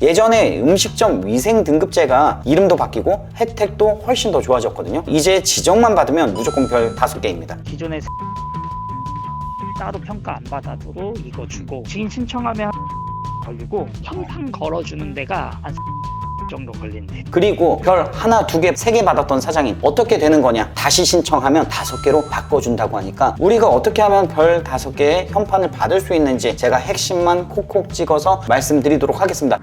예전에 음식점 위생 등급제가 이름도 바뀌고 혜택도 훨씬 더 좋아졌거든요. 이제 지정만 받으면 무조건 별 5개입니다. 기존에 따로 평가 안 받아도 이거 주고 지금 신청하면 걸리고 평판 걸어주는 데가 한 정도 걸린대. 그리고 별 하나, 2개, 3개 받았던 사장님 어떻게 되는 거냐? 다시 신청하면 5개로 바꿔준다고 하니까 우리가 어떻게 하면 별 5개의 현판을 받을 수 있는지 제가 핵심만 콕콕 찍어서 말씀드리도록 하겠습니다.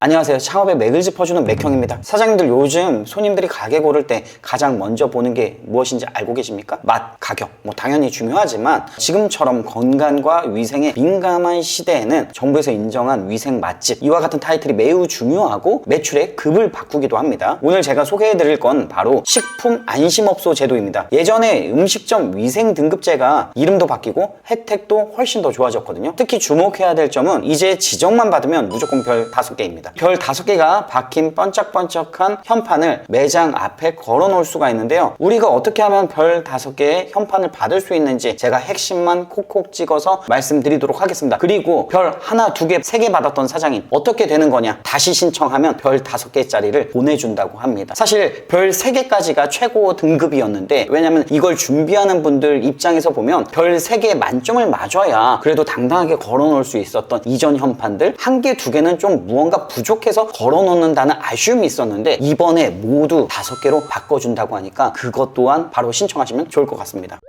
안녕하세요. 창업에 맥을 짚어주는 맥형입니다. 사장님들 요즘 손님들이 가게 고를 때 가장 먼저 보는 게 무엇인지 알고 계십니까? 맛, 가격 뭐 당연히 중요하지만 지금처럼 건강과 위생에 민감한 시대에는 정부에서 인정한 위생 맛집 이와 같은 타이틀이 매우 중요하고 매출의 급을 바꾸기도 합니다. 오늘 제가 소개해드릴 건 바로 식품 안심업소 제도입니다. 예전에 음식점 위생 등급제가 이름도 바뀌고 혜택도 훨씬 더 좋아졌거든요. 특히 주목해야 될 점은 이제 지정만 받으면 무조건 별 5개입니다. 별 5개가 박힌 번쩍번쩍한 현판을 매장 앞에 걸어 놓을 수가 있는데요. 우리가 어떻게 하면 별 5개의 현판을 받을 수 있는지 제가 핵심만 콕콕 찍어서 말씀드리도록 하겠습니다. 그리고 별 하나, 2개, 3개 받았던 사장님 어떻게 되는 거냐? 다시 신청하면 별 5개짜리를 보내준다고 합니다. 사실 별 3개까지가 최고 등급이었는데 왜냐면 이걸 준비하는 분들 입장에서 보면 별 3개 만점을 맞아야 그래도 당당하게 걸어 놓을 수 있었던 이전 현판들 1개, 2개는 좀 무언가 부족해서 걸어놓는다는 아쉬움이 있었는데 이번에 모두 5개로 바꿔준다고 하니까 그것 또한 바로 신청하시면 좋을 것 같습니다.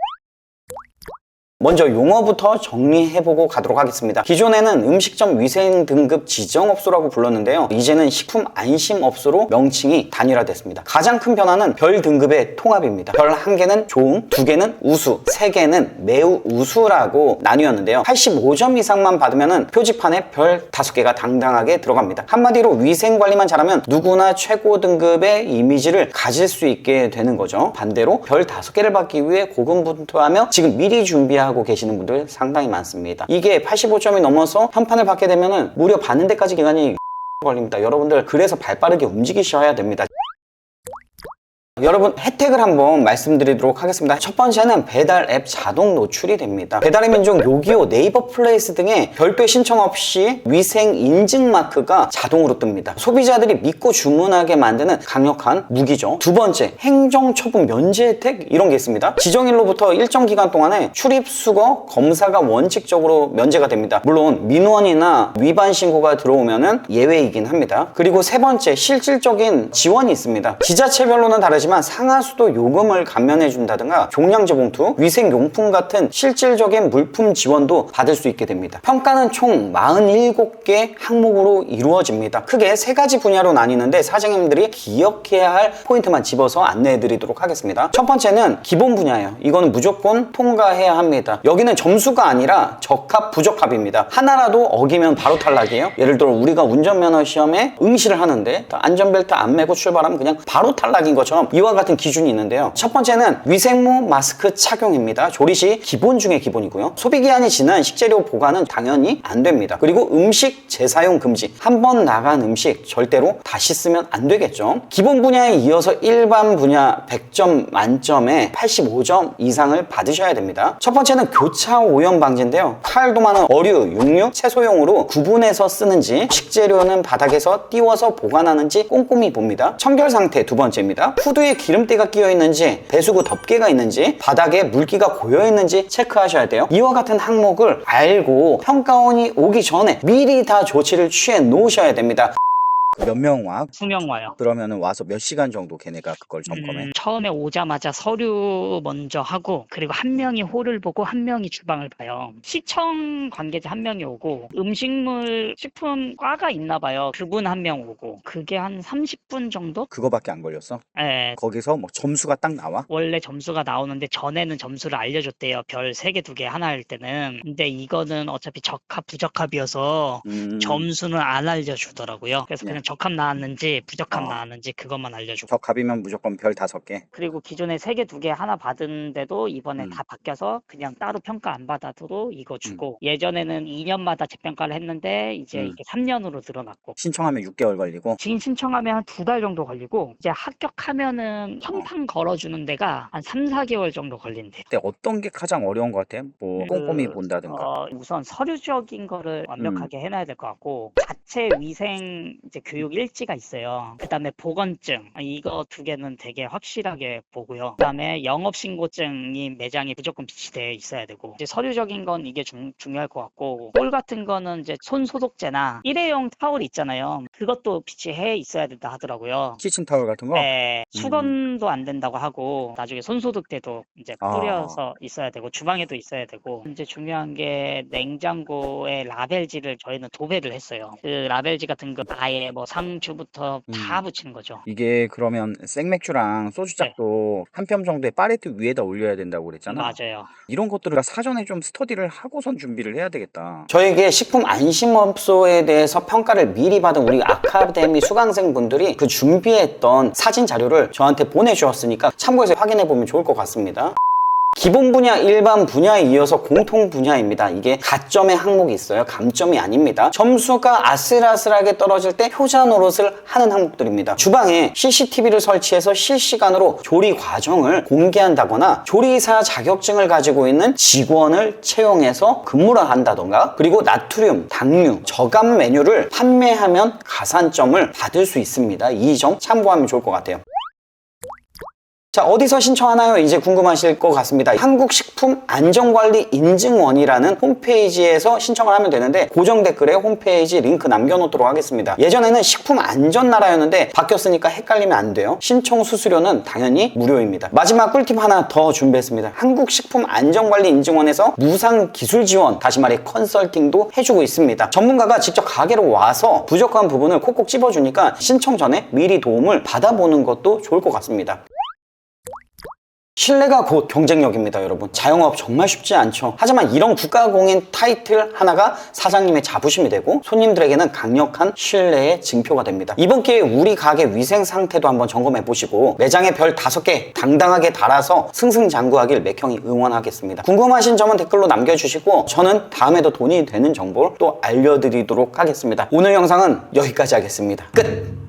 먼저 용어부터 정리해보고 가도록 하겠습니다. 기존에는 음식점 위생 등급 지정업소라고 불렀는데요. 이제는 식품 안심업소로 명칭이 단일화됐습니다. 가장 큰 변화는 별 등급의 통합입니다. 별 1개는 좋음, 2개는 우수, 3개는 매우 우수라고 나뉘었는데요. 85점 이상만 받으면 표지판에 별 5개가 당당하게 들어갑니다. 한마디로 위생관리만 잘하면 누구나 최고 등급의 이미지를 가질 수 있게 되는 거죠. 반대로 별 5개를 받기 위해 고군분투하며 지금 미리 준비하고 계시는 분들 상당히 많습니다. 이게 85점이 넘어서 현판을 받게 되면은 무려 받는 데까지 기간이 걸립니다. 여러분들 그래서 발빠르게 움직이셔야 됩니다. 여러분 혜택을 한번 말씀드리도록 하겠습니다. 첫 번째는 배달 앱 자동 노출이 됩니다. 배달의 민족, 요기요, 네이버 플레이스 등의 별도의 신청 없이 위생 인증 마크가 자동으로 뜹니다. 소비자들이 믿고 주문하게 만드는 강력한 무기죠. 두 번째, 행정처분 면제 혜택 이런 게 있습니다. 지정일로부터 일정 기간 동안에 출입 수거 검사가 원칙적으로 면제가 됩니다. 물론 민원이나 위반 신고가 들어오면은 예외이긴 합니다. 그리고 세 번째, 실질적인 지원이 있습니다. 지자체별로는 다르지만 상하수도 요금을 감면해 준다든가 종량제 봉투, 위생용품 같은 실질적인 물품 지원도 받을 수 있게 됩니다. 평가는 총 47개 항목으로 이루어집니다. 크게 3가지 분야로 나뉘는데 사장님들이 기억해야 할 포인트만 집어서 안내해 드리도록 하겠습니다. 첫 번째는 기본 분야예요. 이거는 무조건 통과해야 합니다. 여기는 점수가 아니라 적합, 부적합입니다. 하나라도 어기면 바로 탈락이에요. 예를 들어 우리가 운전면허 시험에 응시를 하는데 안전벨트 안 매고 출발하면 그냥 바로 탈락인 것처럼 이와 같은 기준이 있는데요. 첫 번째는 위생모 마스크 착용입니다. 조리시 기본 중에 기본이고요. 소비기한이 지난 식재료 보관은 당연히 안 됩니다. 그리고 음식 재사용 금지. 한 번 나간 음식 절대로 다시 쓰면 안 되겠죠. 기본 분야에 이어서 일반 분야 100점 만점에 85점 이상을 받으셔야 됩니다. 첫 번째는 교차 오염 방지인데요. 칼도마는 어류, 육류, 채소용으로 구분해서 쓰는지 식재료는 바닥에서 띄워서 보관하는지 꼼꼼히 봅니다. 청결 상태 두 번째입니다. 푸드에 기름때가 끼어 있는지, 배수구 덮개가 있는지, 바닥에 물기가 고여 있는지 체크하셔야 돼요. 이와 같은 항목을 알고 평가원이 오기 전에 미리 다 조치를 취해 놓으셔야 됩니다. 몇 명 와? 2명 와요. 그러면은 와서 몇 시간 정도 걔네가 그걸 점검해? 처음에 오자마자 서류 먼저 하고 그리고 한 명이 홀을 보고 한 명이 주방을 봐요. 시청 관계자 한 명이 오고 음식물 식품과가 있나 봐요. 그분 한 명 오고 그게 한 30분 정도? 그거밖에 안 걸렸어? 네. 거기서 뭐 점수가 딱 나와? 원래 점수가 나오는데 전에는 점수를 알려줬대요. 별 3개, 2개 하나 할 때는. 근데 이거는 어차피 적합, 부적합이어서 점수는 안 알려주더라고요. 그래서 그냥 적합 나왔는지 부적합 나왔는지 그것만 알려주고. 적합이면 무조건 별 5개. 그리고 기존에 3개, 2개 하나 받은데도 이번에 음. 다 바뀌어서 그냥 따로 평가 안 받아도 이거 주고, 예전에는 2년마다 재평가를 했는데 이제 이게 3년으로 늘어났고, 신청하면 6개월 걸리고. 지금 신청하면 한 2달 정도 걸리고, 이제 합격하면은 현판 걸어주는 데가 한 3, 4개월 정도 걸린대. 그때 어떤 게 가장 어려운 것 같아? 뭐 꼼꼼히 본다든가. 우선 서류적인 거를 완벽하게 해놔야 될 것 같고, 자체 위생 이제 교육 일지가 있어요. 그 다음에 보건증, 이거 2개는 되게 확실하게 보고요. 그 다음에 영업신고증이 매장에 무조건 비치돼 있어야 되고, 이제 서류적인 건 이게 중요할 것 같고, 볼 같은 거는 이제 손 소독제나 일회용 타올 있잖아요. 그것도 비치해 있어야 된다 하더라고요. 키친타월 같은 거? 네, 수건도 안 된다고 하고, 나중에 손소독제도 이제 뿌려서 있어야 되고, 주방에도 있어야 되고, 이제 중요한 게 냉장고에 라벨지를 저희는 도배를 했어요. 그 라벨지 같은 거 아예 뭐 상주부터 다 붙이는 거죠. 이게 그러면 생맥주랑 소주잔도 한 뼘 정도의 파레트 위에다 올려야 된다고 그랬잖아. 맞아요. 이런 것들을 사전에 좀 스터디를 하고선 준비를 해야 되겠다. 저에게 식품 안심업소에 대해서 평가를 미리 받은 우리 아카데미 수강생분들이 그 준비했던 사진 자료를 저한테 보내주셨으니까 참고해서 확인해보면 좋을 것 같습니다. 기본 분야, 일반 분야에 이어서 공통 분야입니다. 이게 가점의 항목이 있어요. 감점이 아닙니다. 점수가 아슬아슬하게 떨어질 때 효자 노릇을 하는 항목들입니다. 주방에 CCTV를 설치해서 실시간으로 조리 과정을 공개한다거나 조리사 자격증을 가지고 있는 직원을 채용해서 근무를 한다던가, 그리고 나트륨, 당류, 저감 메뉴를 판매하면 가산점을 받을 수 있습니다. 이 점 참고하면 좋을 것 같아요. 자, 어디서 신청하나요? 이제 궁금하실 것 같습니다. 한국식품안전관리인증원이라는 홈페이지에서 신청을 하면 되는데, 고정 댓글에 홈페이지 링크 남겨놓도록 하겠습니다. 예전에는 식품안전나라였는데 바뀌었으니까 헷갈리면 안 돼요. 신청 수수료는 당연히 무료입니다. 마지막 꿀팁 하나 더 준비했습니다. 한국식품안전관리인증원에서 무상 기술 지원, 다시 말해 컨설팅도 해주고 있습니다. 전문가가 직접 가게로 와서 부족한 부분을 콕콕 찝어주니까 신청 전에 미리 도움을 받아보는 것도 좋을 것 같습니다. 신뢰가 곧 경쟁력입니다, 여러분. 자영업 정말 쉽지 않죠. 하지만 이런 국가공인 타이틀 하나가 사장님의 자부심이 되고 손님들에게는 강력한 신뢰의 증표가 됩니다. 이번 기회에 우리 가게 위생 상태도 한번 점검해 보시고 매장에 별 5개 당당하게 달아서 승승장구하길 맥형이 응원하겠습니다. 궁금하신 점은 댓글로 남겨주시고 저는 다음에도 돈이 되는 정보를 또 알려드리도록 하겠습니다. 오늘 영상은 여기까지 하겠습니다. 끝!